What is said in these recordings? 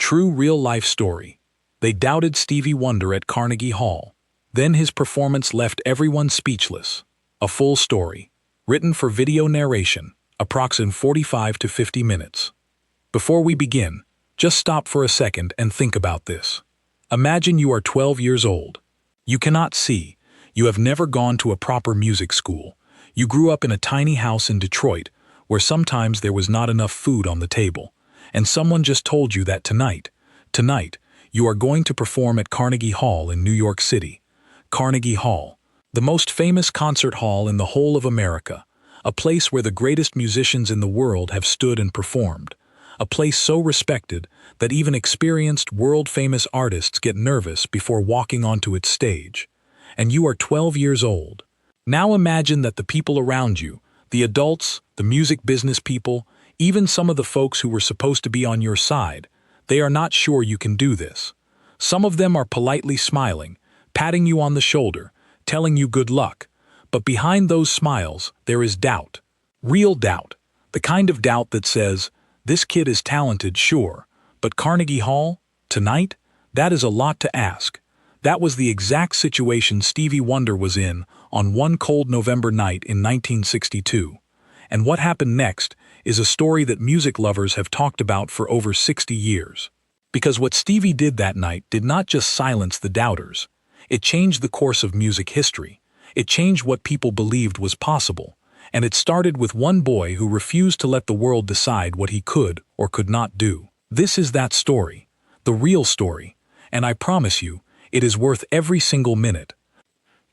True real-life story. They doubted Stevie Wonder at Carnegie Hall. Then his performance left everyone speechless. A full story. Written for video narration, approximately 45 to 50 minutes. Before we begin, just stop for a second and think about this. Imagine you are 12 years old. You cannot see. You have never gone to a proper music school. You grew up in a tiny house in Detroit, where sometimes there was not enough food on the table. And someone just told you that tonight, you are going to perform at Carnegie Hall in New York City. Carnegie Hall, the most famous concert hall in the whole of America, a place where the greatest musicians in the world have stood and performed, a place so respected that even experienced world-famous artists get nervous before walking onto its stage. And you are 12 years old. Now imagine that the people around you, the adults, the music business people, even some of the folks who were supposed to be on your side, they are not sure you can do this. Some of them are politely smiling, patting you on the shoulder, telling you good luck. But behind those smiles, there is doubt. Real doubt. The kind of doubt that says, this kid is talented, sure, but Carnegie Hall? Tonight? That is a lot to ask. That was the exact situation Stevie Wonder was in on one cold November night in 1962. And what happened next is a story that music lovers have talked about for over 60 years. Because what Stevie did that night did not just silence the doubters. It changed the course of music history. It changed what people believed was possible. And it started with one boy who refused to let the world decide what he could or could not do. This is that story, the real story, and I promise you, it is worth every single minute.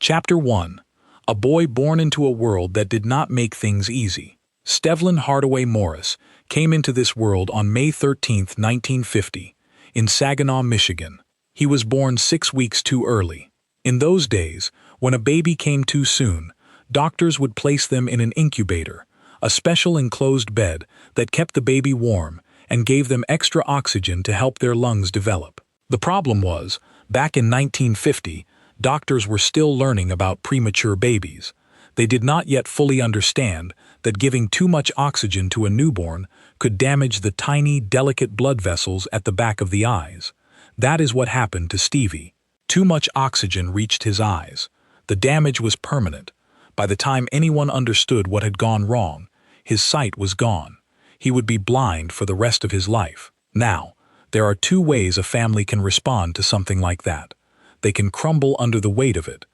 Chapter 1. A boy born into a world that did not make things easy. Stevlin Hardaway Morris came into this world on May 13, 1950, in Saginaw, Michigan. He was born 6 weeks too early. In those days, when a baby came too soon, doctors would place them in an incubator, a special enclosed bed that kept the baby warm and gave them extra oxygen to help their lungs develop. The problem was, back in 1950, doctors were still learning about premature babies. They did not yet fully understand that giving too much oxygen to a newborn could damage the tiny, delicate blood vessels at the back of the eyes. That is what happened to Stevie. Too much oxygen reached his eyes. The damage was permanent. By the time anyone understood what had gone wrong, his sight was gone. He would be blind for the rest of his life. Now, there are two ways a family can respond to something like that. They can crumble under the weight of it,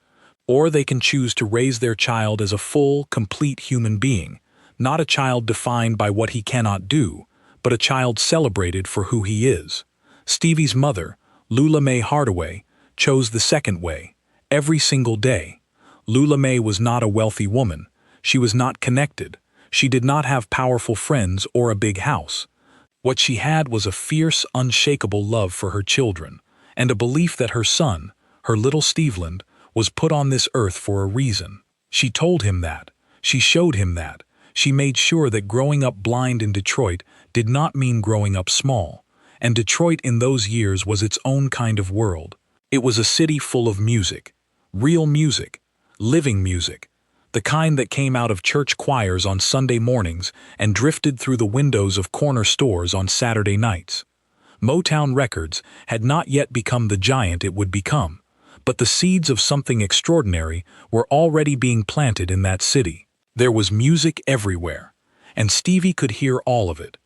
or they can choose to raise their child as a full, complete human being, not a child defined by what he cannot do, but a child celebrated for who he is. Stevie's mother, Lula Mae Hardaway, chose the second way, every single day. Lula Mae was not a wealthy woman. She was not connected. She did not have powerful friends or a big house. What she had was a fierce, unshakable love for her children, and a belief that her son, her little Stevland, was put on this earth for a reason. She told him that. She showed him that. She made sure that growing up blind in Detroit did not mean growing up small. And Detroit in those years was its own kind of world. It was a city full of music. Real music. Living music. The kind that came out of church choirs on Sunday mornings and drifted through the windows of corner stores on Saturday nights. Motown Records had not yet become the giant it would become, but the seeds of something extraordinary were already being planted in that city. There was music everywhere, and Stevie could hear all of it.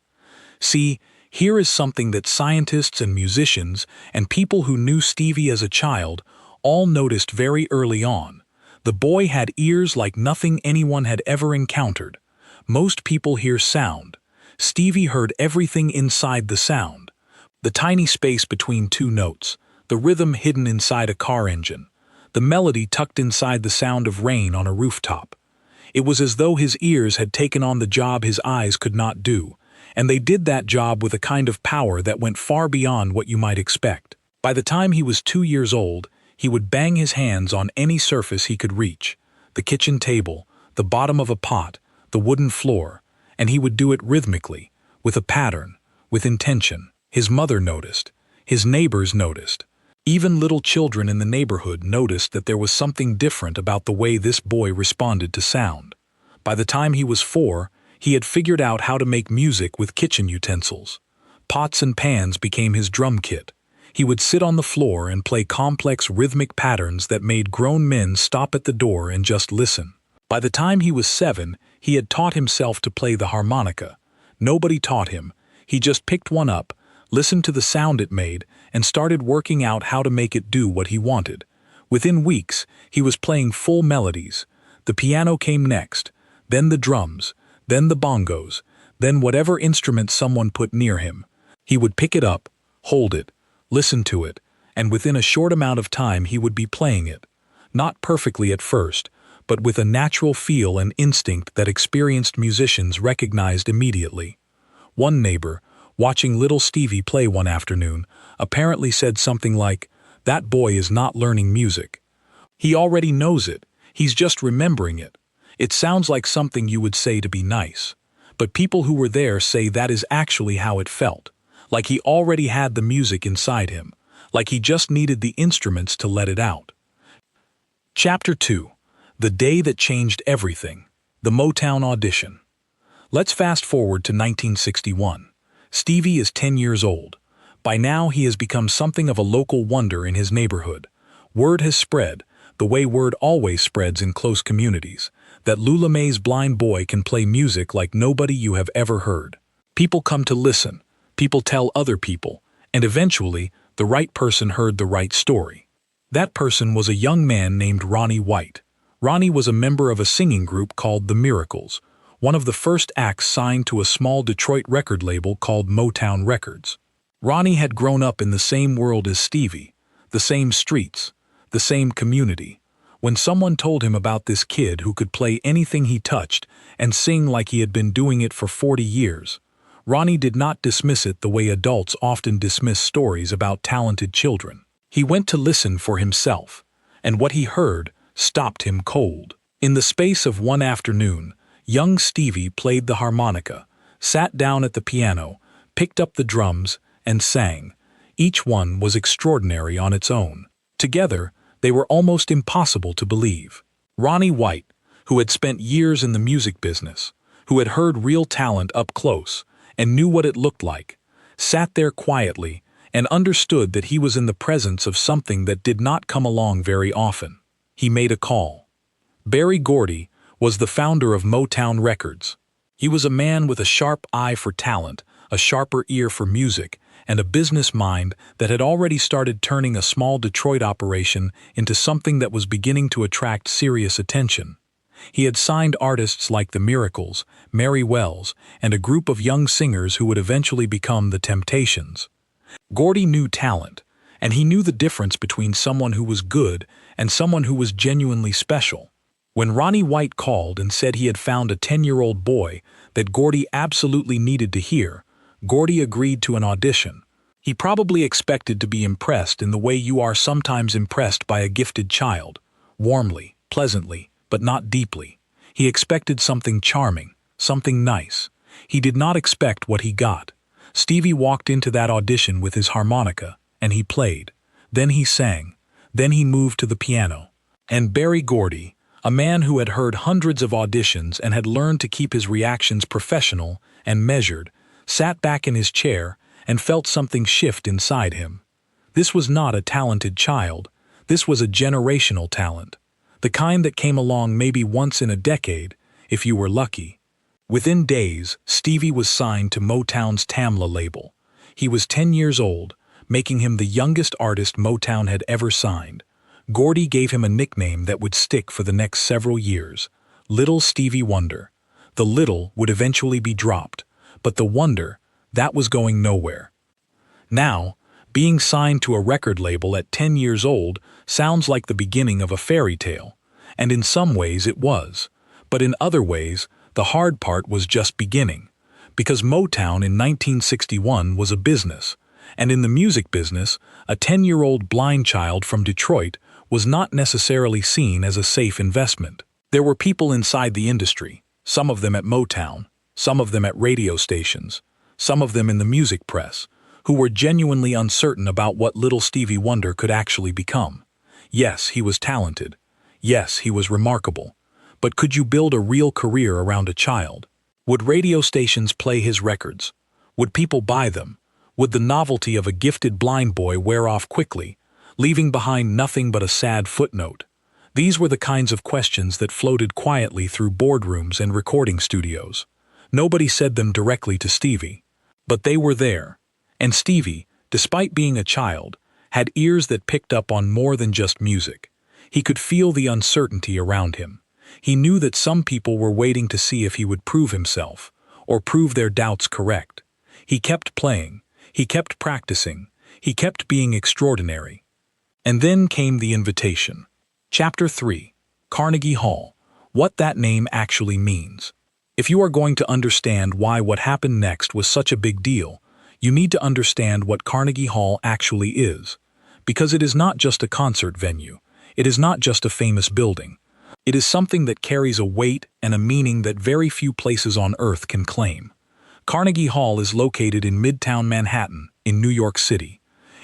See, here is something that scientists and musicians and people who knew Stevie as a child all noticed very early on. The boy had ears like nothing anyone had ever encountered. Most people hear sound. Stevie heard everything inside the sound. The tiny space between two notes, the rhythm hidden inside a car engine, the melody tucked inside the sound of rain on a rooftop. It was as though his ears had taken on the job his eyes could not do, and they did that job with a kind of power that went far beyond what you might expect. By the time he was 2 years old, he would bang his hands on any surface he could reach, the kitchen table, the bottom of a pot, the wooden floor, and he would do it rhythmically, with a pattern, with intention. His mother noticed. His neighbors noticed. Even little children in the neighborhood noticed that there was something different about the way this boy responded to sound. By the time he was 4, he had figured out how to make music with kitchen utensils. Pots and pans became his drum kit. He would sit on the floor and play complex rhythmic patterns that made grown men stop at the door and just listen. By the time he was 7, he had taught himself to play the harmonica. Nobody taught him. He just picked one up, listened to the sound it made, and started working out how to make it do what he wanted. Within weeks, he was playing full melodies. The piano came next, then the drums, then the bongos, then whatever instrument someone put near him. He would pick it up, hold it, listen to it, and within a short amount of time he would be playing it. Not perfectly at first, but with a natural feel and instinct that experienced musicians recognized immediately. One neighbor, watching little Stevie play one afternoon, apparently said something like, "That boy is not learning music. He already knows it, he's just remembering it." It sounds like something you would say to be nice, but people who were there say that is actually how it felt, like he already had the music inside him, like he just needed the instruments to let it out. Chapter 2. The Day That Changed Everything. The Motown Audition. Let's fast forward to 1961. Stevie is 10 years old. By now he has become something of a local wonder in his neighborhood. Word has spread, the way word always spreads in close communities, that Lula Mae's blind boy can play music like nobody you have ever heard. People come to listen, people tell other people, and eventually, the right person heard the right story. That person was a young man named Ronnie White. Ronnie was a member of a singing group called The Miracles, one of the first acts signed to a small Detroit record label called Motown Records. Ronnie had grown up in the same world as Stevie, the same streets, the same community. When someone told him about this kid who could play anything he touched and sing like he had been doing it for 40 years, Ronnie did not dismiss it the way adults often dismiss stories about talented children. He went to listen for himself, and what he heard stopped him cold. In the space of one afternoon, young Stevie played the harmonica, sat down at the piano, picked up the drums, and sang. Each one was extraordinary on its own. Together, they were almost impossible to believe. Ronnie White, who had spent years in the music business, who had heard real talent up close and knew what it looked like, sat there quietly and understood that he was in the presence of something that did not come along very often. He made a call. Berry Gordy was the founder of Motown Records. He was a man with a sharp eye for talent, a sharper ear for music, and a business mind that had already started turning a small Detroit operation into something that was beginning to attract serious attention. He had signed artists like The Miracles, Mary Wells, and a group of young singers who would eventually become The Temptations. Gordy knew talent, and he knew the difference between someone who was good and someone who was genuinely special. When Ronnie White called and said he had found a 10-year-old boy that Gordy absolutely needed to hear, Gordy agreed to an audition. He probably expected to be impressed in the way you are sometimes impressed by a gifted child, warmly, pleasantly, but not deeply. He expected something charming, something nice. He did not expect what he got. Stevie walked into that audition with his harmonica, and he played. Then he sang. Then he moved to the piano. And Berry Gordy, a man who had heard hundreds of auditions and had learned to keep his reactions professional and measured, sat back in his chair and felt something shift inside him. This was not a talented child. This was a generational talent. The kind that came along maybe once in a decade, if you were lucky. Within days, Stevie was signed to Motown's Tamla label. He was 10 years old, making him the youngest artist Motown had ever signed. Gordy gave him a nickname that would stick for the next several years, Little Stevie Wonder. The little would eventually be dropped, but the wonder, that was going nowhere. Now, being signed to a record label at 10 years old sounds like the beginning of a fairy tale, and in some ways it was. But in other ways, the hard part was just beginning, because Motown in 1961 was a business, and in the music business, a 10-year-old blind child from Detroit was not necessarily seen as a safe investment. There were people inside the industry, some of them at Motown, some of them at radio stations, some of them in the music press, who were genuinely uncertain about what Little Stevie Wonder could actually become. Yes, he was talented. Yes, he was remarkable. But could you build a real career around a child? Would radio stations play his records? Would people buy them? Would the novelty of a gifted blind boy wear off quickly, leaving behind nothing but a sad footnote? These were the kinds of questions that floated quietly through boardrooms and recording studios. Nobody said them directly to Stevie, but they were there. And Stevie, despite being a child, had ears that picked up on more than just music. He could feel the uncertainty around him. He knew that some people were waiting to see if he would prove himself, or prove their doubts correct. He kept playing. He kept practicing. He kept being extraordinary. And then came the invitation. Chapter 3. Carnegie Hall. What that name actually means. If you are going to understand why what happened next was such a big deal, you need to understand what Carnegie Hall actually is. Because it is not just a concert venue. It is not just a famous building. It is something that carries a weight and a meaning that very few places on earth can claim. Carnegie Hall is located in Midtown Manhattan, in New York City.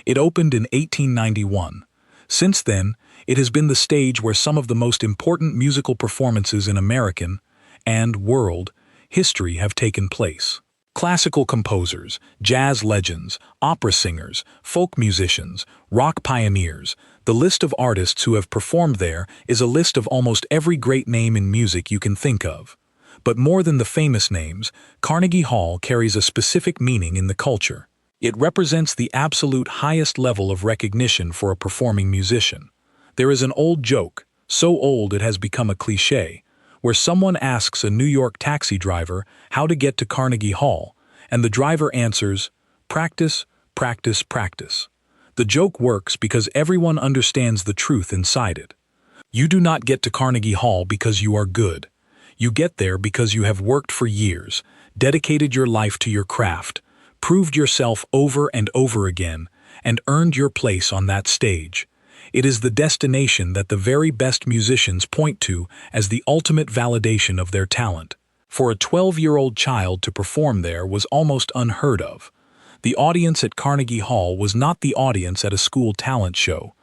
It opened in 1891. Since then, it has been the stage where some of the most important musical performances in American and world history have taken place. Classical composers, jazz legends, opera singers, folk musicians, rock pioneers, the list of artists who have performed there is a list of almost every great name in music you can think of. But more than the famous names, Carnegie Hall carries a specific meaning in the culture. It represents the absolute highest level of recognition for a performing musician. There is an old joke, so old it has become a cliché, where someone asks a New York taxi driver how to get to Carnegie Hall, and the driver answers, "Practice, practice, practice." The joke works because everyone understands the truth inside it. You do not get to Carnegie Hall because you are good. You get there because you have worked for years, dedicated your life to your craft, proved yourself over and over again, and earned your place on that stage. It is the destination that the very best musicians point to as the ultimate validation of their talent. For a 12-year-old child to perform there was almost unheard of. The audience at Carnegie Hall was not the audience at a school talent show.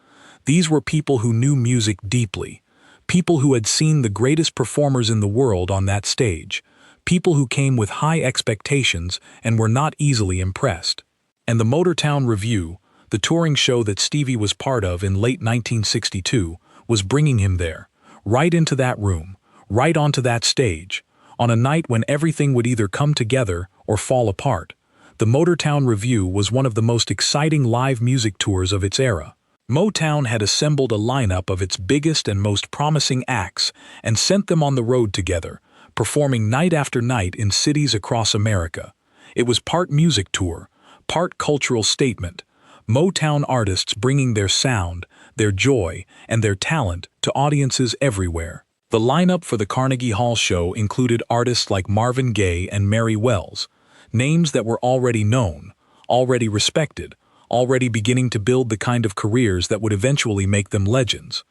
These were people who knew music deeply, people who had seen the greatest performers in the world on that stage, people who came with high expectations and were not easily impressed. And the Motortown Revue, the touring show that Stevie was part of in late 1962, was bringing him there, right into that room, right onto that stage, on a night when everything would either come together or fall apart. The Motortown Revue was one of the most exciting live music tours of its era. Motown had assembled a lineup of its biggest and most promising acts and sent them on the road together, performing night after night in cities across America. It was part music tour, part cultural statement, Motown artists bringing their sound, their joy, and their talent to audiences everywhere. The lineup for the Carnegie Hall show included artists like Marvin Gaye and Mary Wells, names that were already known, already respected, already beginning to build the kind of careers that would eventually make them legends.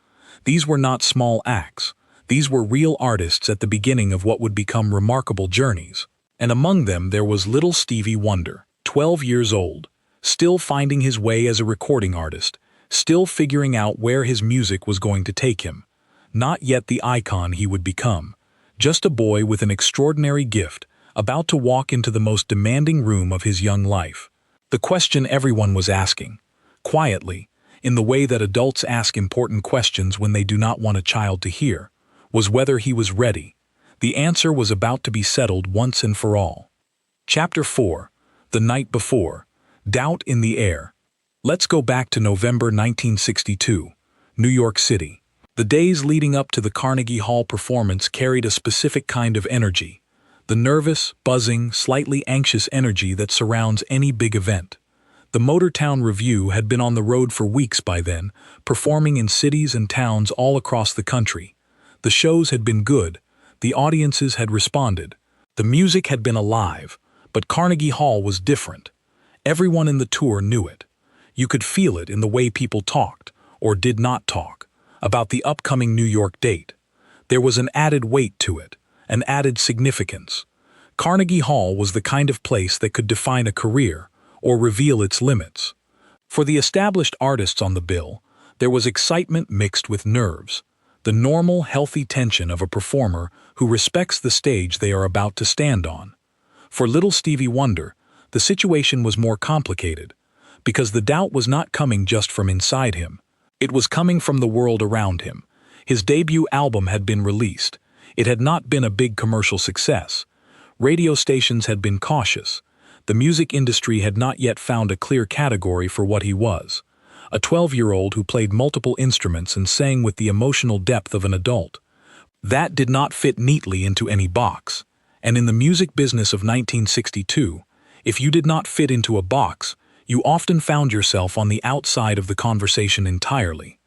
These were not small acts. These were real artists at the beginning of what would become remarkable journeys. And among them there was little Stevie Wonder, 12 years old, still finding his way as a recording artist, still figuring out where his music was going to take him. Not yet the icon he would become, just a boy with an extraordinary gift, about to walk into the most demanding room of his young life. The question everyone was asking, quietly, in the way that adults ask important questions when they do not want a child to hear, was whether he was ready. The answer was about to be settled once and for all. Chapter 4. The Night Before. Doubt in the Air. Let's go back to November 1962, New York City. The days leading up to the Carnegie Hall performance carried a specific kind of energy. The nervous, buzzing, slightly anxious energy that surrounds any big event. The Motortown Revue had been on the road for weeks by then, performing in cities and towns all across the country. The shows had been good, the audiences had responded, the music had been alive, but Carnegie Hall was different. Everyone in the tour knew it. You could feel it in the way people talked, or did not talk, about the upcoming New York date. There was an added weight to it, an added significance. Carnegie Hall was the kind of place that could define a career or reveal its limits. For the established artists on the bill, there was excitement mixed with nerves, the normal, healthy tension of a performer who respects the stage they are about to stand on. For little Stevie Wonder, the situation was more complicated, because the doubt was not coming just from inside him. It was coming from the world around him. His debut album had been released. It had not been a big commercial success. Radio stations had been cautious. The music industry had not yet found a clear category for what he was. A 12-year-old who played multiple instruments and sang with the emotional depth of an adult. That did not fit neatly into any box. And in the music business of 1962, if you did not fit into a box, you often found yourself on the outside of the conversation entirely.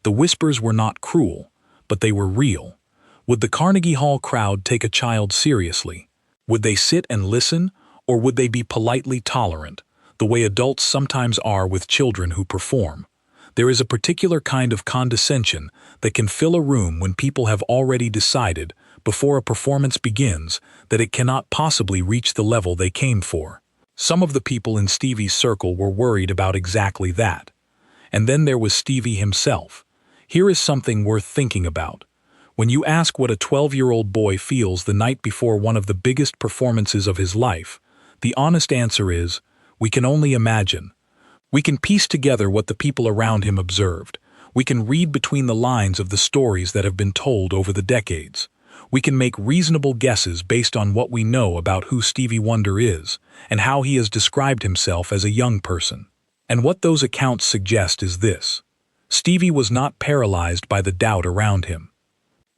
The whispers were not cruel, but they were real. Would the Carnegie Hall crowd take a child seriously? Would they sit and listen, or would they be politely tolerant, the way adults sometimes are with children who perform? There is a particular kind of condescension that can fill a room when people have already decided, before a performance begins, that it cannot possibly reach the level they came for. Some of the people in Stevie's circle were worried about exactly that. And then there was Stevie himself. Here is something worth thinking about. When you ask what a 12-year-old boy feels the night before one of the biggest performances of his life, the honest answer is, we can only imagine. We can piece together what the people around him observed. We can read between the lines of the stories that have been told over the decades. We can make reasonable guesses based on what we know about who Stevie Wonder is and how he has described himself as a young person. And what those accounts suggest is this: Stevie was not paralyzed by the doubt around him.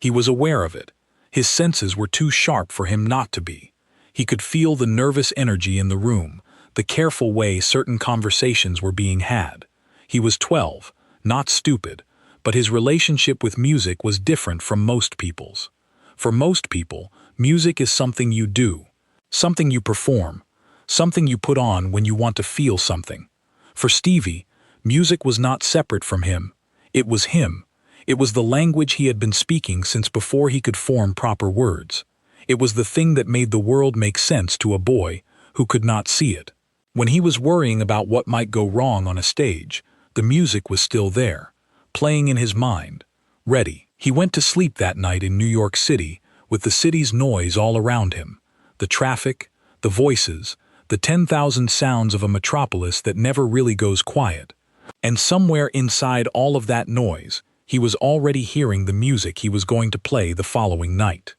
He was aware of it. His senses were too sharp for him not to be. He could feel the nervous energy in the room, the careful way certain conversations were being had. He was 12, not stupid, but his relationship with music was different from most people's. For most people, music is something you do, something you perform, something you put on when you want to feel something. For Stevie, music was not separate from him. It was him. It was the language he had been speaking since before he could form proper words. It was the thing that made the world make sense to a boy who could not see it. When he was worrying about what might go wrong on a stage, the music was still there, playing in his mind, ready. He went to sleep that night in New York City with the city's noise all around him, the traffic, the voices, the 10,000 sounds of a metropolis that never really goes quiet. And somewhere inside all of that noise, he was already hearing the music he was going to play the following night.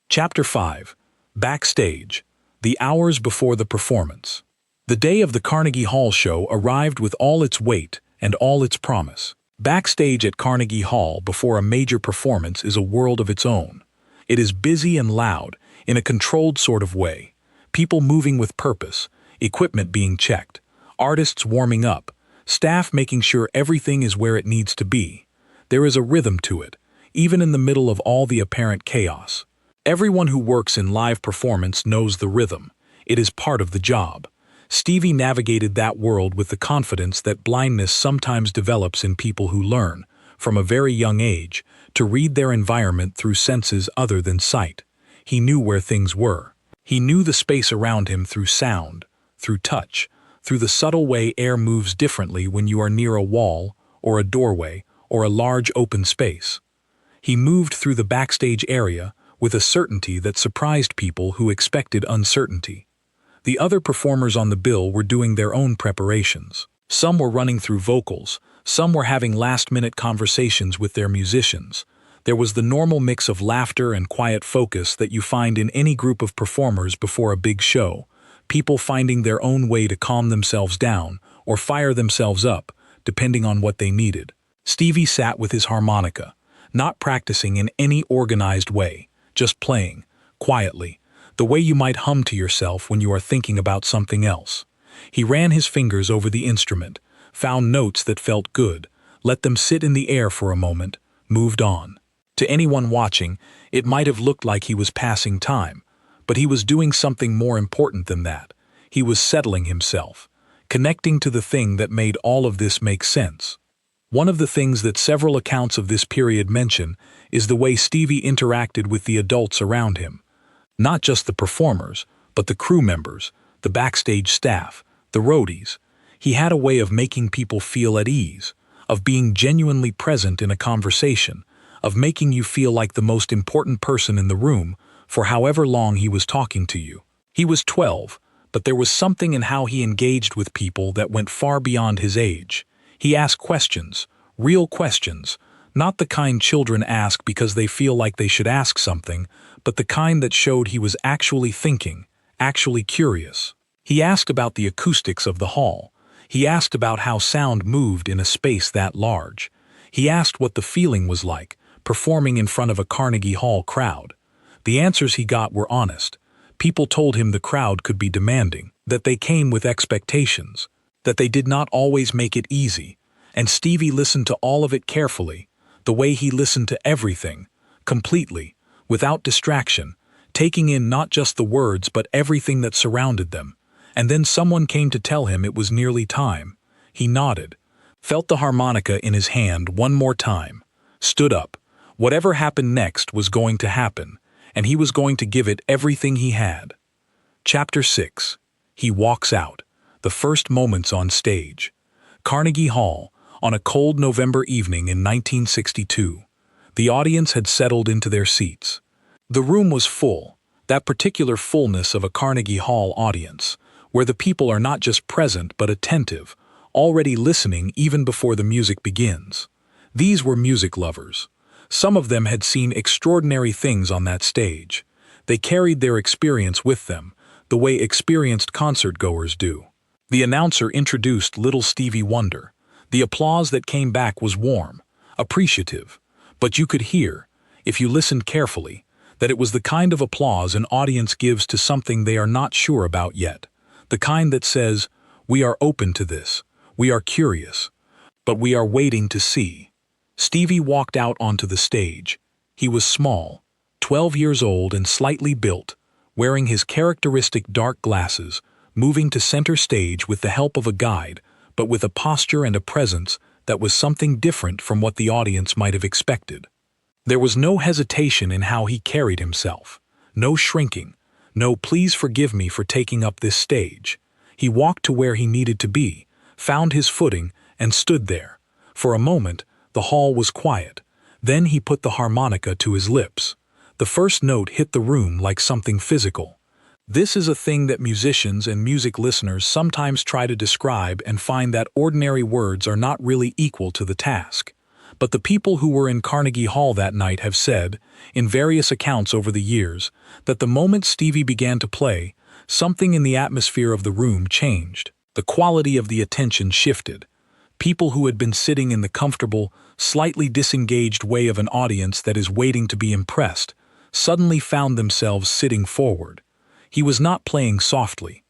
Chapter 5. Backstage. The hours before the performance. The day of the Carnegie Hall show arrived with all its weight and all its promise. Backstage at Carnegie Hall before a major performance is a world of its own. It is busy and loud, in a controlled sort of way. People moving with purpose, equipment being checked, artists warming up, staff making sure everything is where it needs to be. There is a rhythm to it, even in the middle of all the apparent chaos. Everyone who works in live performance knows the rhythm. It is part of the job. Stevie navigated that world with the confidence that blindness sometimes develops in people who learn, from a very young age, to read their environment through senses other than sight. He knew where things were. He knew the space around him through sound, through touch, through the subtle way air moves differently when you are near a wall, or a doorway, or a large open space. He moved through the backstage area with a certainty that surprised people who expected uncertainty. The other performers on the bill were doing their own preparations. Some were running through vocals, some were having last-minute conversations with their musicians. There was the normal mix of laughter and quiet focus that you find in any group of performers before a big show, people finding their own way to calm themselves down or fire themselves up, depending on what they needed. Stevie sat with his harmonica, not practicing in any organized way, just playing, quietly, the way you might hum to yourself when you are thinking about something else. He ran his fingers over the instrument, found notes that felt good, let them sit in the air for a moment, moved on. To anyone watching, it might have looked like he was passing time, but he was doing something more important than that. He was settling himself, connecting to the thing that made all of this make sense. One of the things that several accounts of this period mention is the way Stevie interacted with the adults around him. Not just the performers, but the crew members, the backstage staff, the roadies. He had a way of making people feel at ease, of being genuinely present in a conversation, of making you feel like the most important person in the room for however long he was talking to you. He was 12, but there was something in how he engaged with people that went far beyond his age. He asked questions, real questions, not the kind children ask because they feel like they should ask something, but the kind that showed he was actually thinking, actually curious. He asked about the acoustics of the hall. He asked about how sound moved in a space that large. He asked what the feeling was like, performing in front of a Carnegie Hall crowd. The answers he got were honest. People told him the crowd could be demanding, that they came with expectations, that they did not always make it easy, and Stevie listened to all of it carefully, the way he listened to everything, completely, without distraction, taking in not just the words but everything that surrounded them. And then someone came to tell him it was nearly time. He nodded, felt the harmonica in his hand one more time, stood up. Whatever happened next was going to happen, and he was going to give it everything he had. Chapter 6. He walks out. The first moments on stage. Carnegie Hall, on a cold November evening in 1962. The audience had settled into their seats. The room was full, that particular fullness of a Carnegie Hall audience, where the people are not just present but attentive, already listening even before the music begins. These were music lovers. Some of them had seen extraordinary things on that stage. They carried their experience with them, the way experienced concert-goers do. The announcer introduced little Stevie Wonder. The applause that came back was warm, appreciative, but you could hear, if you listened carefully, that it was the kind of applause an audience gives to something they are not sure about yet. The kind that says, "We are open to this, we are curious, but we are waiting to see." Stevie walked out onto the stage. He was small, 12 years old and slightly built, wearing his characteristic dark glasses, moving to center stage with the help of a guide, but with a posture and a presence that was something different from what the audience might have expected. There was no hesitation in how he carried himself, no shrinking, no "please forgive me for taking up this stage." He walked to where he needed to be, found his footing, and stood there. For a moment, the hall was quiet. Then he put the harmonica to his lips. The first note hit the room like something physical. This is a thing that musicians and music listeners sometimes try to describe and find that ordinary words are not really equal to the task. But the people who were in Carnegie Hall that night have said, in various accounts over the years, that the moment Stevie began to play, something in the atmosphere of the room changed. The quality of the attention shifted. People who had been sitting in the comfortable, slightly disengaged way of an audience that is waiting to be impressed, suddenly found themselves sitting forward. He was not playing softly.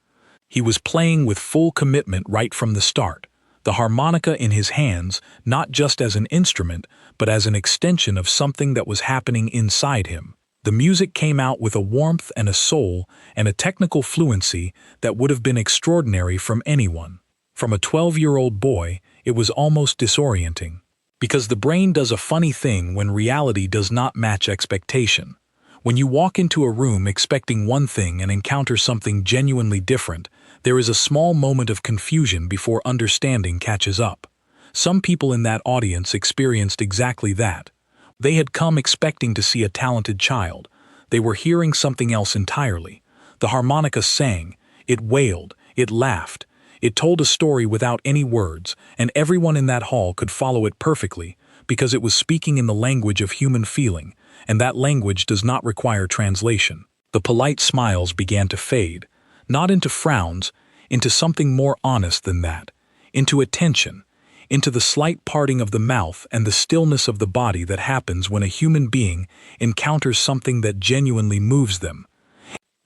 He was playing with full commitment right from the start, the harmonica in his hands not just as an instrument, but as an extension of something that was happening inside him. The music came out with a warmth and a soul and a technical fluency that would have been extraordinary from anyone. From a 12-year-old boy, it was almost disorienting. Because the brain does a funny thing when reality does not match expectation. When you walk into a room expecting one thing and encounter something genuinely different, there is a small moment of confusion before understanding catches up. Some people in that audience experienced exactly that. They had come expecting to see a talented child. They were hearing something else entirely. The harmonica sang, it wailed, it laughed. It told a story without any words, and everyone in that hall could follow it perfectly because it was speaking in the language of human feeling, and that language does not require translation. The polite smiles began to fade, not into frowns, into something more honest than that, into attention, into the slight parting of the mouth and the stillness of the body that happens when a human being encounters something that genuinely moves them.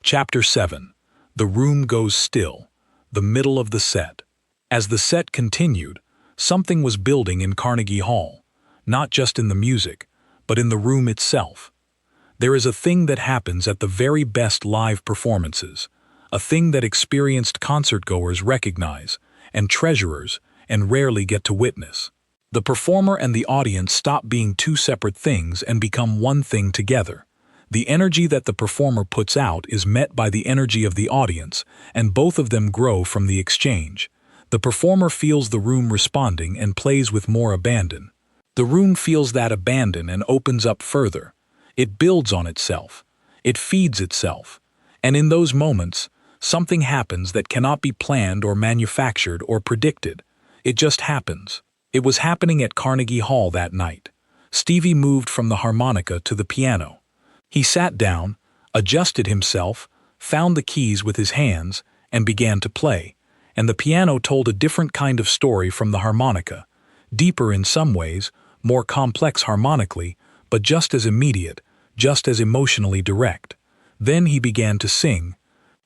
Chapter 7. The room goes still. The middle of the set. As the set continued, something was building in Carnegie Hall, not just in the music, but in the room itself. There is a thing that happens at the very best live performances, a thing that experienced concertgoers recognize, and treasurers, and rarely get to witness. The performer and the audience stop being two separate things and become one thing together. The energy that the performer puts out is met by the energy of the audience, and both of them grow from the exchange. The performer feels the room responding and plays with more abandon. The room feels that abandon and opens up further. It builds on itself. It feeds itself. And in those moments, Something happens that cannot be planned or manufactured or predicted. It just happens. It was happening at Carnegie Hall that night. Stevie moved from the harmonica to the piano. He sat down, adjusted himself, found the keys with his hands, and began to play. And the piano told a different kind of story from the harmonica. Deeper in some ways, more complex harmonically, but just as immediate, just as emotionally direct. Then he began to sing.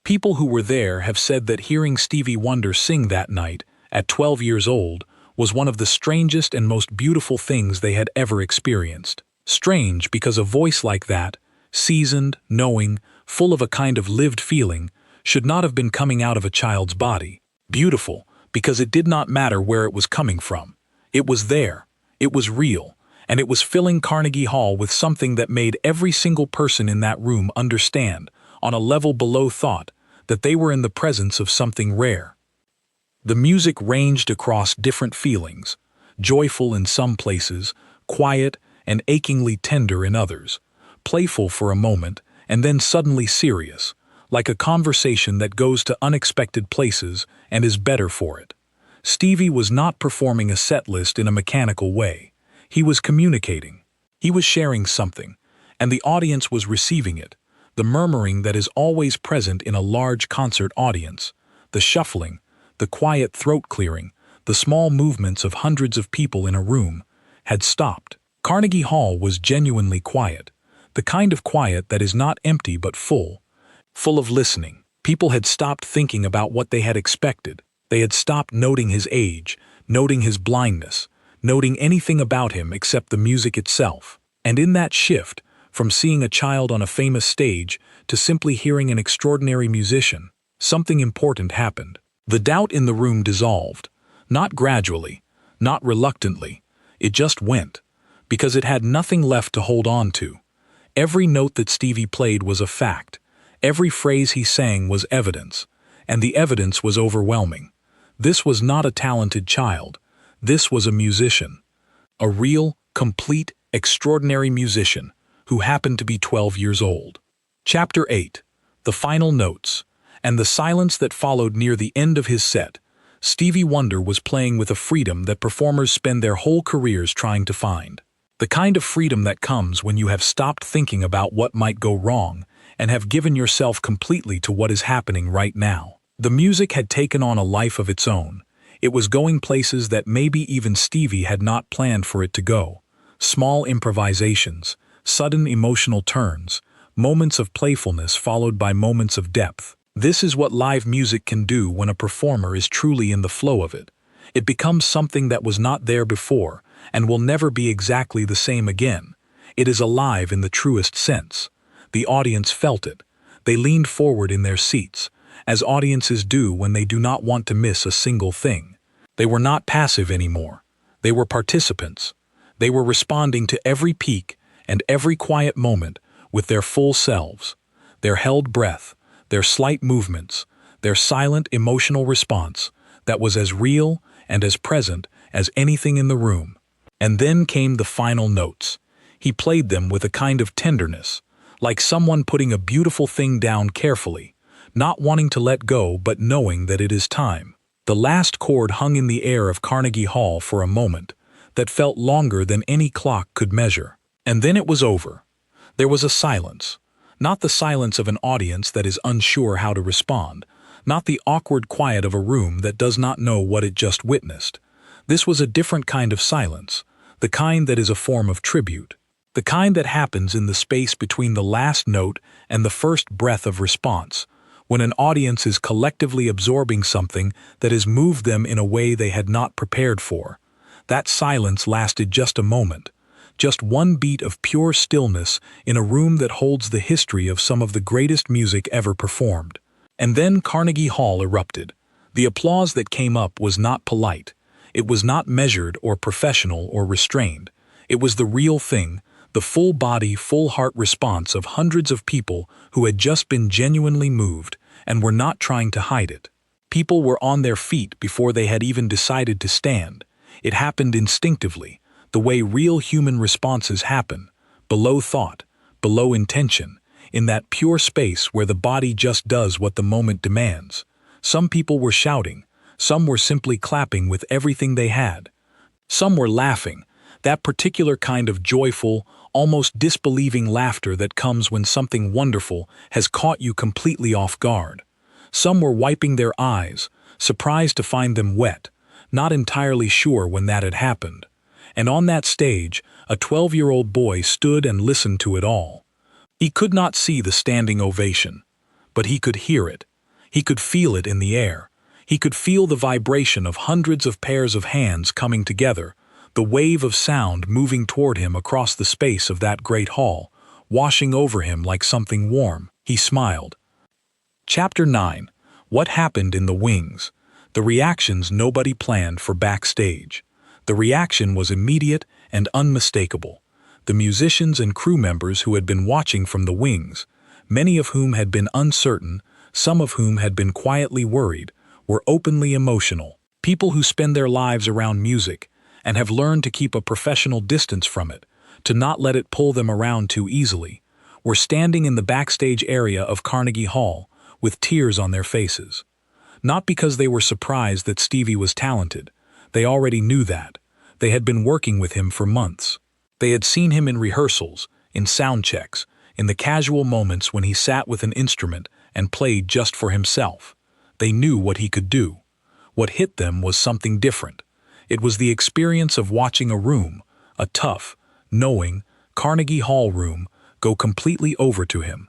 People who were there have said that hearing Stevie Wonder sing that night, at 12 years old, was one of the strangest and most beautiful things they had ever experienced. Strange because a voice like that, seasoned, knowing, full of a kind of lived feeling, should not have been coming out of a child's body. Beautiful because it did not matter where it was coming from. It was there, it was real, and it was filling Carnegie Hall with something that made every single person in that room understand, on a level below thought, that they were in the presence of something rare. The music ranged across different feelings, joyful in some places, quiet and achingly tender in others, playful for a moment and then suddenly serious, like a conversation that goes to unexpected places and is better for it. Stevie was not performing a set list in a mechanical way. He was communicating. He was sharing something, and the audience was receiving it, the murmuring that is always present in a large concert audience, the shuffling, the quiet throat-clearing, the small movements of hundreds of people in a room, had stopped. Carnegie Hall was genuinely quiet, the kind of quiet that is not empty but full of listening. People had stopped thinking about what they had expected. They had stopped noting his age, noting his blindness, noting anything about him except the music itself. And in that shift, from seeing a child on a famous stage to simply hearing an extraordinary musician, something important happened. The doubt in the room dissolved, not gradually, not reluctantly. It just went, because it had nothing left to hold on to. Every note that Stevie played was a fact. Every phrase he sang was evidence, and the evidence was overwhelming. This was not a talented child. This was a musician. A real, complete, extraordinary musician who happened to be 12 years old. Chapter 8. The Final Notes. And the silence that followed near the end of his set. Stevie Wonder was playing with a freedom that performers spend their whole careers trying to find. The kind of freedom that comes when you have stopped thinking about what might go wrong and have given yourself completely to what is happening right now. The music had taken on a life of its own. It was going places that maybe even Stevie had not planned for it to go. Small improvisations, sudden emotional turns, moments of playfulness followed by moments of depth. This is what live music can do when a performer is truly in the flow of it. It becomes something that was not there before and will never be exactly the same again. It is alive in the truest sense. The audience felt it. They leaned forward in their seats, as audiences do when they do not want to miss a single thing. They were not passive anymore. They were participants. They were responding to every peak and every quiet moment with their full selves, their held breath, their slight movements, their silent emotional response that was as real and as present as anything in the room. And then came the final notes. He played them with a kind of tenderness, like someone putting a beautiful thing down carefully, not wanting to let go but knowing that it is time. The last chord hung in the air of Carnegie Hall for a moment that felt longer than any clock could measure. And then it was over. There was a silence. Not the silence of an audience that is unsure how to respond, not the awkward quiet of a room that does not know what it just witnessed. This was a different kind of silence, the kind that is a form of tribute, the kind that happens in the space between the last note and the first breath of response, when an audience is collectively absorbing something that has moved them in a way they had not prepared for. That silence lasted just a moment. Just one beat of pure stillness in a room that holds the history of some of the greatest music ever performed. And then Carnegie Hall erupted. The applause that came up was not polite. It was not measured or professional or restrained. It was the real thing, the full-body, full-heart response of hundreds of people who had just been genuinely moved and were not trying to hide it. People were on their feet before they had even decided to stand. It happened instinctively, the way real human responses happen, below thought, below intention. in that pure space where the body just does what the moment demands. Some people were shouting, some were simply clapping with everything they had. Some were laughing, that particular kind of joyful, almost disbelieving laughter that comes when something wonderful has caught you completely off guard. Some were wiping their eyes, surprised to find them wet, not entirely sure when that had happened. And on that stage, a 12-year-old boy stood and listened to it all. He could not see the standing ovation, but he could hear it. He could feel it in the air. He could feel the vibration of hundreds of pairs of hands coming together, the wave of sound moving toward him across the space of that great hall, washing over him like something warm. He smiled. Chapter 9. What happened in the wings? The reactions nobody planned for backstage. The reaction was immediate and unmistakable. The musicians and crew members who had been watching from the wings, many of whom had been uncertain, some of whom had been quietly worried, were openly emotional. People who spend their lives around music and have learned to keep a professional distance from it, to not let it pull them around too easily, were standing in the backstage area of Carnegie Hall with tears on their faces. Not because they were surprised that Stevie was talented. They already knew that. They had been working with him for months. They had seen him in rehearsals, in sound checks, in the casual moments when he sat with an instrument and played just for himself. They knew what he could do. What hit them was something different. It was the experience of watching a room, a tough, knowing, Carnegie Hall room, go completely over to him.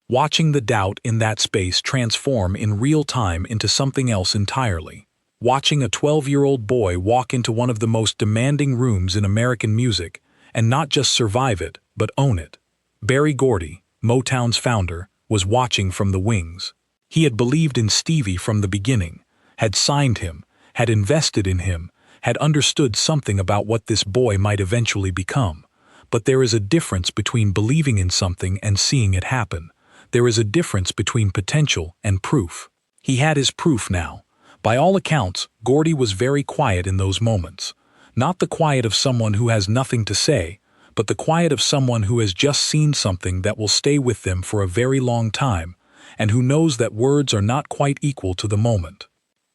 Watching the doubt in that space transform in real time into something else entirely. Watching a 12-year-old boy walk into one of the most demanding rooms in American music and not just survive it, but own it. Berry Gordy, Motown's founder, was watching from the wings. He had believed in Stevie from the beginning, had signed him, had invested in him, had understood something about what this boy might eventually become. But there is a difference between believing in something and seeing it happen. There is a difference between potential and proof. He had his proof now. By all accounts, Gordy was very quiet in those moments. Not the quiet of someone who has nothing to say, but the quiet of someone who has just seen something that will stay with them for a very long time, and who knows that words are not quite equal to the moment.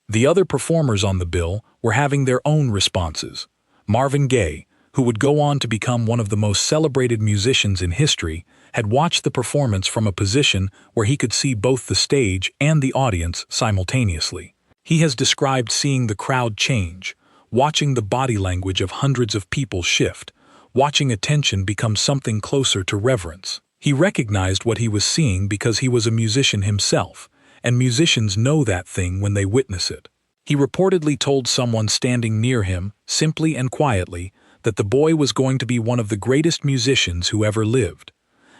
The other performers on the bill were having their own responses. Marvin Gaye, who would go on to become one of the most celebrated musicians in history, had watched the performance from a position where he could see both the stage and the audience simultaneously. He has described seeing the crowd change, watching the body language of hundreds of people shift, watching attention become something closer to reverence. He recognized what he was seeing because he was a musician himself, and musicians know that thing when they witness it. He reportedly told someone standing near him, simply and quietly, that the boy was going to be one of the greatest musicians who ever lived.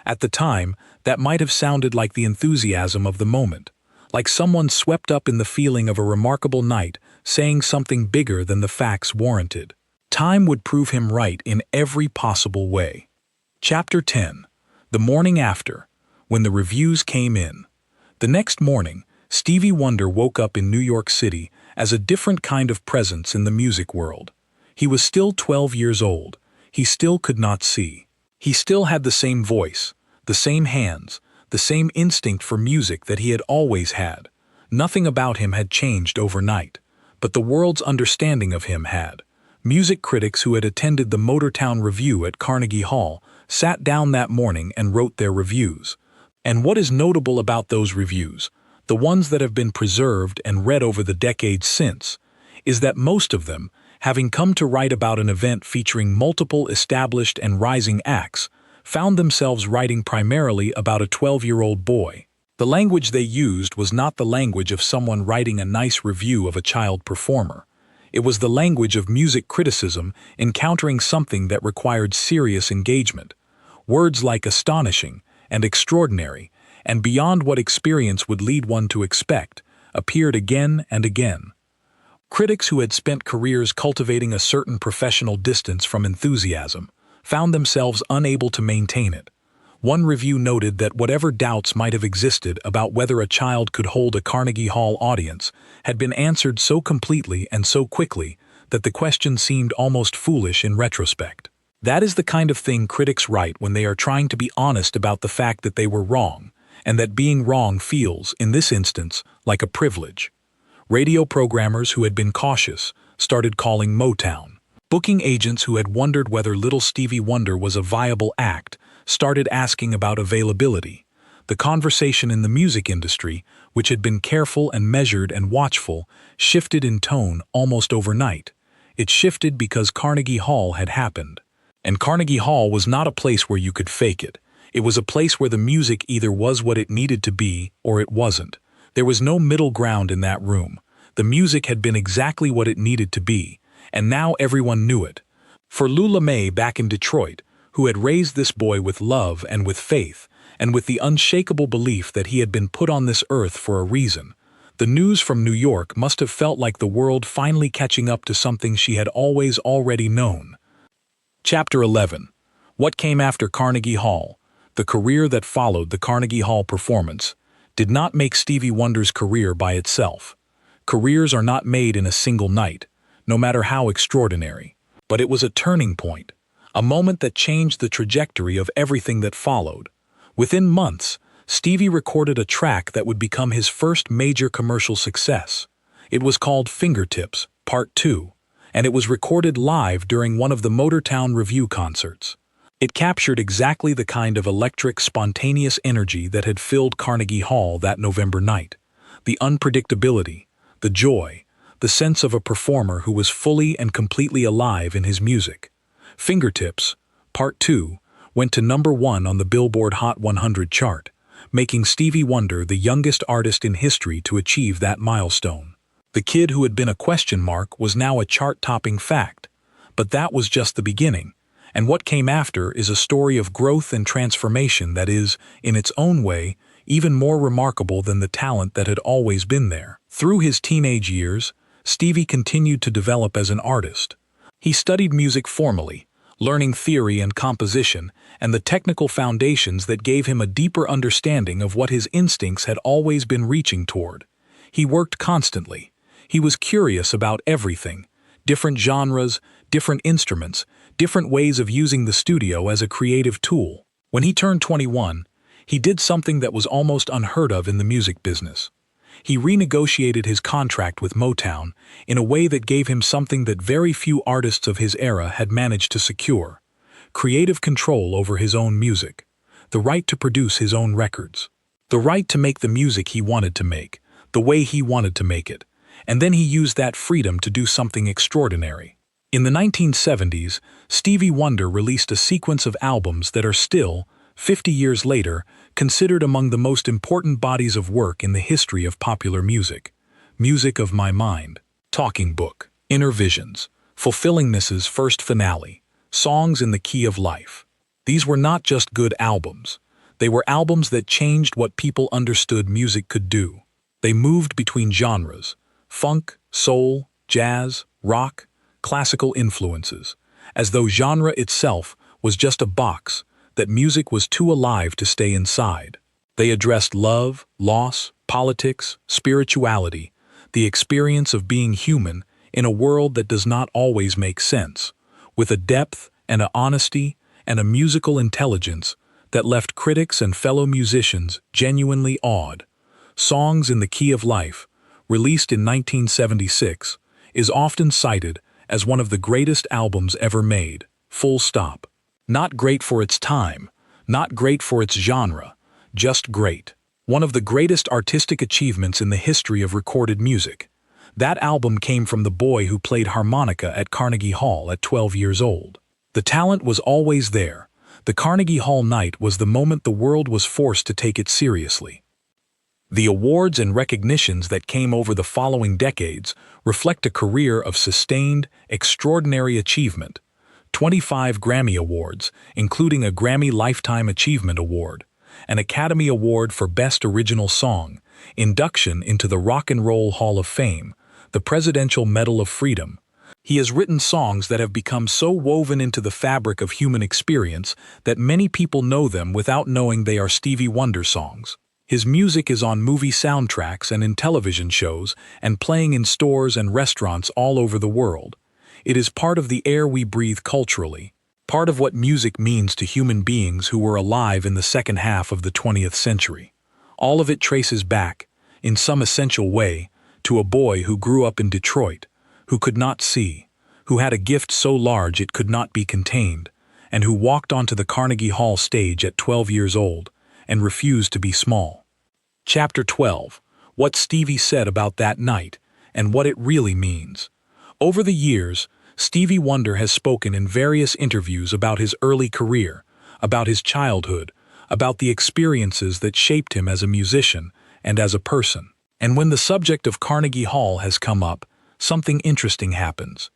At the time, that might have sounded like the enthusiasm of the moment, like someone swept up in the feeling of a remarkable night, saying something bigger than the facts warranted. Time would prove him right in every possible way. Chapter 10. The morning after, when the reviews came in. The next morning, Stevie Wonder woke up in New York City as a different kind of presence in the music world. He was still 12 years old. He still could not see. He still had the same voice, the same hands, the same instinct for music that he had always had. Nothing about him had changed overnight, but the world's understanding of him had. Music critics who had attended the Motortown Review at Carnegie Hall sat down that morning and wrote their reviews. And what is notable about those reviews, the ones that have been preserved and read over the decades since, is that most of them, having come to write about an event featuring multiple established and rising acts, found themselves writing primarily about a 12-year-old boy. The language they used was not the language of someone writing a nice review of a child performer. It was the language of music criticism encountering something that required serious engagement. Words like astonishing and extraordinary, and beyond what experience would lead one to expect, appeared again and again. Critics who had spent careers cultivating a certain professional distance from enthusiasm found themselves unable to maintain it. One review noted that whatever doubts might have existed about whether a child could hold a Carnegie Hall audience had been answered so completely and so quickly that the question seemed almost foolish in retrospect. That is the kind of thing critics write when they are trying to be honest about the fact that they were wrong, and that being wrong feels, in this instance, like a privilege. Radio programmers who had been cautious started calling Motown. Booking agents who had wondered whether Little Stevie Wonder was a viable act started asking about availability. The conversation in the music industry, which had been careful and measured and watchful, shifted in tone almost overnight. It shifted because Carnegie Hall had happened. And Carnegie Hall was not a place where you could fake it. It was a place where the music either was what it needed to be or it wasn't. There was no middle ground in that room. The music had been exactly what it needed to be, and now everyone knew it. For Lula May back in Detroit, who had raised this boy with love and with faith, and with the unshakable belief that he had been put on this earth for a reason, the news from New York must have felt like the world finally catching up to something she had always already known. Chapter 11. What came after Carnegie Hall? The career that followed the Carnegie Hall performance did not make Stevie Wonder's career by itself. Careers are not made in a single night, no matter how extraordinary. But it was a turning point, a moment that changed the trajectory of everything that followed. Within months, Stevie recorded a track that would become his first major commercial success. It was called Fingertips, Part 2, and it was recorded live during one of the Motortown Revue concerts. It captured exactly the kind of electric, spontaneous energy that had filled Carnegie Hall that November night. The unpredictability, the joy, the sense of a performer who was fully and completely alive in his music. Fingertips, Part 2, went to #1 on the Billboard Hot 100 chart, making Stevie Wonder the youngest artist in history to achieve that milestone. The kid who had been a question mark was now a chart-topping fact. But that was just the beginning. And what came after is a story of growth and transformation that is, in its own way, even more remarkable than the talent that had always been there. Through his teenage years, Stevie continued to develop as an artist. He studied music formally, learning theory and composition, and the technical foundations that gave him a deeper understanding of what his instincts had always been reaching toward. He worked constantly. He was curious about everything, different genres, different instruments, different ways of using the studio as a creative tool. When he turned 21, he did something that was almost unheard of in the music business. He renegotiated his contract with Motown in a way that gave him something that very few artists of his era had managed to secure: creative control over his own music, the right to produce his own records, the right to make the music he wanted to make, the way he wanted to make it, and then he used that freedom to do something extraordinary. In the 1970s, Stevie Wonder released a sequence of albums that are still, 50 years later, considered among the most important bodies of work in the history of popular music. Music of My Mind, Talking Book, Inner Visions, Fulfillingness's First Finale, Songs in the Key of Life. These were not just good albums. They were albums that changed what people understood music could do. They moved between genres: funk, soul, jazz, rock, classical influences, as though genre itself was just a box that music was too alive to stay inside. They addressed love, loss, politics, spirituality, the experience of being human in a world that does not always make sense, with a depth and an honesty and a musical intelligence that left critics and fellow musicians genuinely awed. Songs in the Key of Life, released in 1976, is often cited as one of the greatest albums ever made, full stop. Not great for its time, not great for its genre, just great. One of the greatest artistic achievements in the history of recorded music. That album came from the boy who played harmonica at Carnegie Hall at 12 years old. The talent was always there. The Carnegie Hall night was the moment the world was forced to take it seriously. The awards and recognitions that came over the following decades reflect a career of sustained, extraordinary achievement. 25 Grammy Awards, including a Grammy Lifetime Achievement Award, an Academy Award for Best Original Song, induction into the Rock and Roll Hall of Fame, the Presidential Medal of Freedom. He has written songs that have become so woven into the fabric of human experience that many people know them without knowing they are Stevie Wonder songs. His music is on movie soundtracks and in television shows and playing in stores and restaurants all over the world. It is part of the air we breathe culturally. part of what music means to human beings who were alive in the second half of the 20th century. All of it traces back, in some essential way, to a boy who grew up in Detroit, who could not see, who had a gift so large it could not be contained, and who walked onto the Carnegie Hall stage at 12 years old and refused to be small. Chapter 12. What Stevie said about that night, and what it really means. Over the years, Stevie Wonder has spoken in various interviews about his early career, about his childhood, about the experiences that shaped him as a musician and as a person. And when the subject of Carnegie Hall has come up, something interesting happens.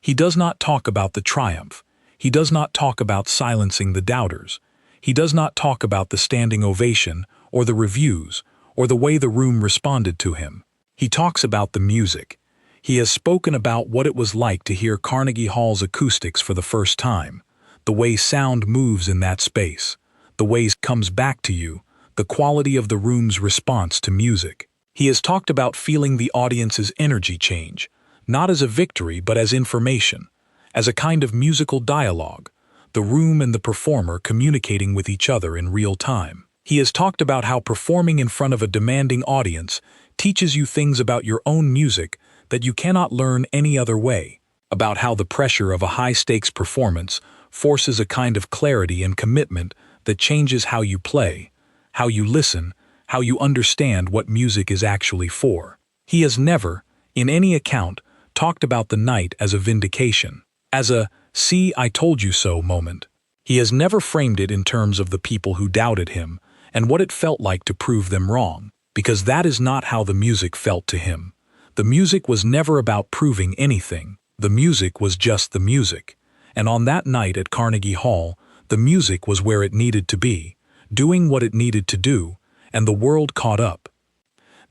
He does not talk about the triumph. He does not talk about silencing the doubters. He does not talk about the standing ovation or the reviews or the way the room responded to him. He talks about the music. He has spoken about what it was like to hear Carnegie Hall's acoustics for the first time, the way sound moves in that space, the way it comes back to you, the quality of the room's response to music. He has talked about feeling the audience's energy change, not as a victory but as information, as a kind of musical dialogue, the room and the performer communicating with each other in real time. He has talked about how performing in front of a demanding audience teaches you things about your own music that you cannot learn any other way, about how the pressure of a high-stakes performance forces a kind of clarity and commitment that changes how you play, how you listen, how you understand what music is actually for. He has never, in any account, talked about the night as a vindication, as a "see, I told you so" moment. He has never framed it in terms of the people who doubted him and what it felt like to prove them wrong, because that is not how the music felt to him. The music was never about proving anything. The music was just the music. And on that night at Carnegie Hall, the music was where it needed to be, doing what it needed to do, and the world caught up.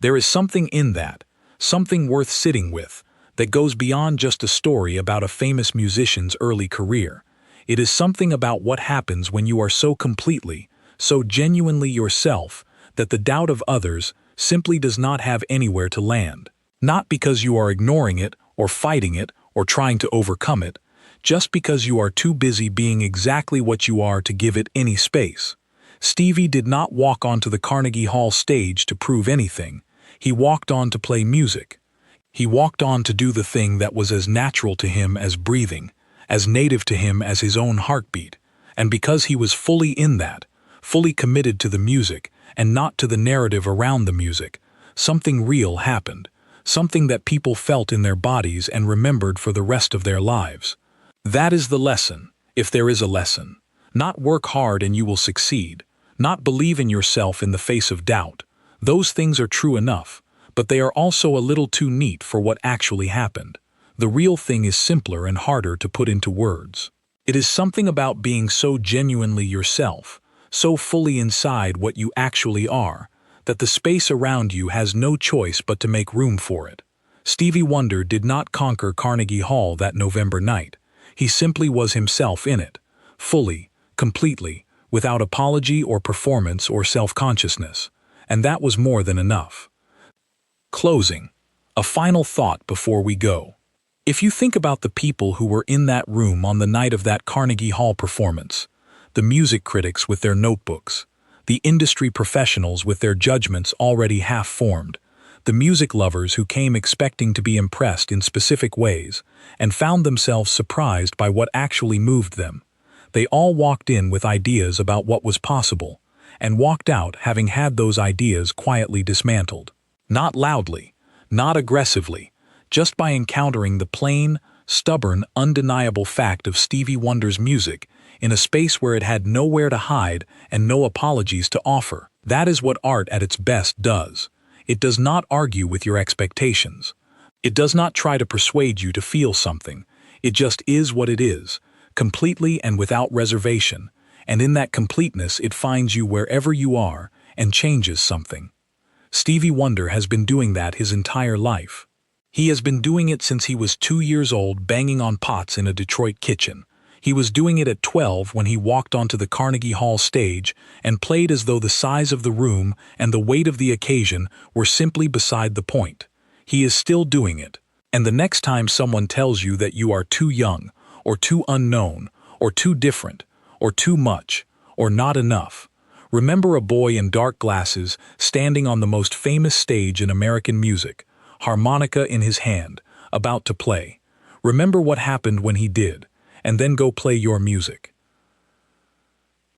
There is something in that, something worth sitting with, that goes beyond just a story about a famous musician's early career. It is something about what happens when you are so completely, so genuinely yourself, that the doubt of others simply does not have anywhere to land. Not because you are ignoring it, or fighting it, or trying to overcome it, just because you are too busy being exactly what you are to give it any space. Stevie did not walk onto the Carnegie Hall stage to prove anything. He walked on to play music. He walked on to do the thing that was as natural to him as breathing, as native to him as his own heartbeat. And because he was fully in that, fully committed to the music and not to the narrative around the music, something real happened, something that people felt in their bodies and remembered for the rest of their lives. That is the lesson, if there is a lesson. Not work hard and you will succeed. Not believe in yourself in the face of doubt. Those things are true enough, but they are also a little too neat for what actually happened. The real thing is simpler and harder to put into words. It is something about being so genuinely yourself, so fully inside what you actually are, that the space around you has no choice but to make room for it. Stevie Wonder did not conquer Carnegie Hall that November night. He simply was himself in it, fully, completely, without apology or performance or self-consciousness. And that was more than enough. Closing. A final thought before we go. If you think about the people who were in that room on the night of that Carnegie Hall performance, the music critics with their notebooks, the industry professionals with their judgments already half-formed, the music lovers who came expecting to be impressed in specific ways and found themselves surprised by what actually moved them, they all walked in with ideas about what was possible and walked out having had those ideas quietly dismantled. Not loudly, not aggressively, just by encountering the plain, stubborn, undeniable fact of Stevie Wonder's music in a space where it had nowhere to hide and no apologies to offer. That is what art at its best does. It does not argue with your expectations. It does not try to persuade you to feel something. It just is what it is, completely and without reservation, and in that completeness it finds you wherever you are and changes something. Stevie Wonder has been doing that his entire life. He has been doing it since he was 2 years old, banging on pots in a Detroit kitchen. He was doing it at 12 when he walked onto the Carnegie Hall stage and played as though the size of the room and the weight of the occasion were simply beside the point. He is still doing it. And the next time someone tells you that you are too young, or too unknown, or too different, or too much, or not enough. Remember a boy in dark glasses standing on the most famous stage in American music, harmonica in his hand, about to play. Remember what happened when he did, and then go play your music.